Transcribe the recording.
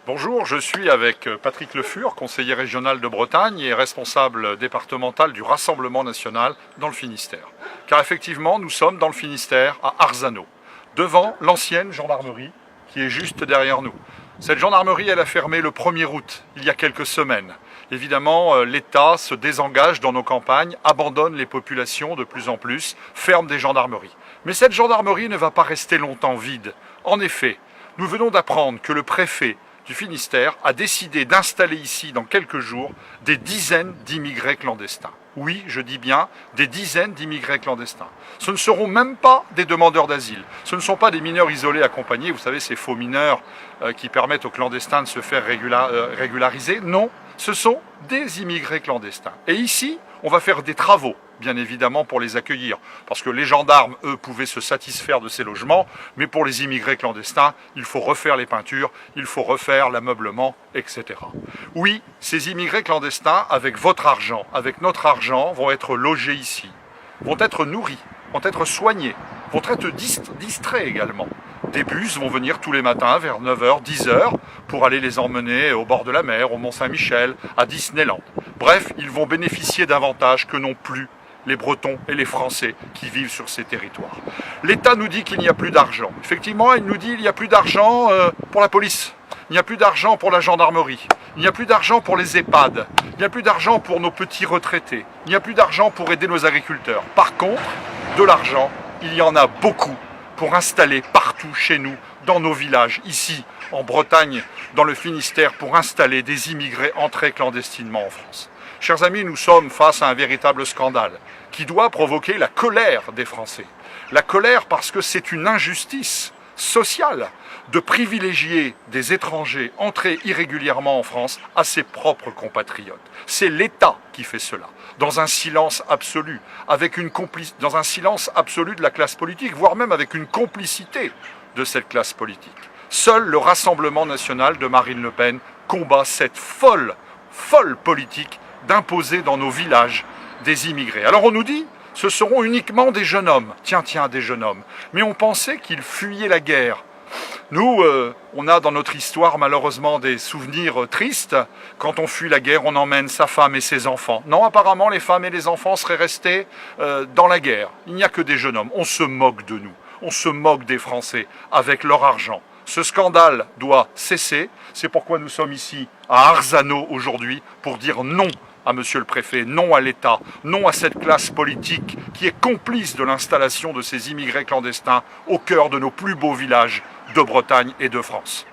Bonjour, je suis avec Patrick Le Fur, conseiller régional de Bretagne et responsable départemental du Rassemblement national dans le Finistère. Car effectivement, nous sommes dans le Finistère, à Arzano, devant l'ancienne gendarmerie qui est juste derrière nous. Cette gendarmerie, elle a fermé le 1er août, il y a quelques semaines. Évidemment, l'État se désengage dans nos campagnes, abandonne les populations de plus en plus, ferme des gendarmeries. Mais cette gendarmerie ne va pas rester longtemps vide. En effet, nous venons d'apprendre que le préfet du Finistère a décidé d'installer ici, dans quelques jours, des dizaines d'immigrés clandestins. Oui, je dis bien des dizaines d'immigrés clandestins. Ce ne seront même pas des demandeurs d'asile. Ce ne sont pas des mineurs isolés accompagnés, vous savez, ces faux mineurs qui permettent aux clandestins de se faire régulariser. Non, ce sont des immigrés clandestins. Et ici, on va faire des travaux, bien évidemment, pour les accueillir. Parce que les gendarmes, eux, pouvaient se satisfaire de ces logements, mais pour les immigrés clandestins, il faut refaire les peintures, il faut refaire l'ameublement, etc. Oui, ces immigrés clandestins, avec votre argent, avec notre argent, vont être logés ici, vont être nourris, vont être soignés, vont être distraits également. Des bus vont venir tous les matins vers 9h, 10h pour aller les emmener au bord de la mer, au Mont-Saint-Michel, à Disneyland. Bref, ils vont bénéficier d'avantages que n'ont plus les Bretons et les Français qui vivent sur ces territoires. L'État nous dit qu'il n'y a plus d'argent. Effectivement, il nous dit qu'il n'y a plus d'argent pour la police. Il n'y a plus d'argent pour la gendarmerie. Il n'y a plus d'argent pour les EHPAD. Il n'y a plus d'argent pour nos petits retraités. Il n'y a plus d'argent pour aider nos agriculteurs. Par contre, de l'argent, il y en a beaucoup pour installer partout chez nous, dans nos villages, ici, en Bretagne, dans le Finistère, pour installer des immigrés entrés clandestinement en France. Chers amis, nous sommes face à un véritable scandale qui doit provoquer la colère des Français. La colère parce que c'est une injustice sociale de privilégier des étrangers entrés irrégulièrement en France à ses propres compatriotes. C'est l'État qui fait cela, dans un silence absolu, dans un silence absolu de la classe politique, voire même avec une complicité de cette classe politique. Seul le Rassemblement national de Marine Le Pen combat cette folle politique d'imposer dans nos villages des immigrés. Alors on nous dit, ce seront uniquement des jeunes hommes. Tiens, des jeunes hommes. Mais on pensait qu'ils fuyaient la guerre. Nous, on a dans notre histoire malheureusement des souvenirs tristes. Quand on fuit la guerre, on emmène sa femme et ses enfants. Non, apparemment, les femmes et les enfants seraient restés dans la guerre. Il n'y a que des jeunes hommes. On se moque de nous. On se moque des Français avec leur argent. Ce scandale doit cesser. C'est pourquoi nous sommes ici à Arzano aujourd'hui pour dire non à Monsieur le Préfet, non à l'État, non à cette classe politique qui est complice de l'installation de ces immigrés clandestins au cœur de nos plus beaux villages de Bretagne et de France.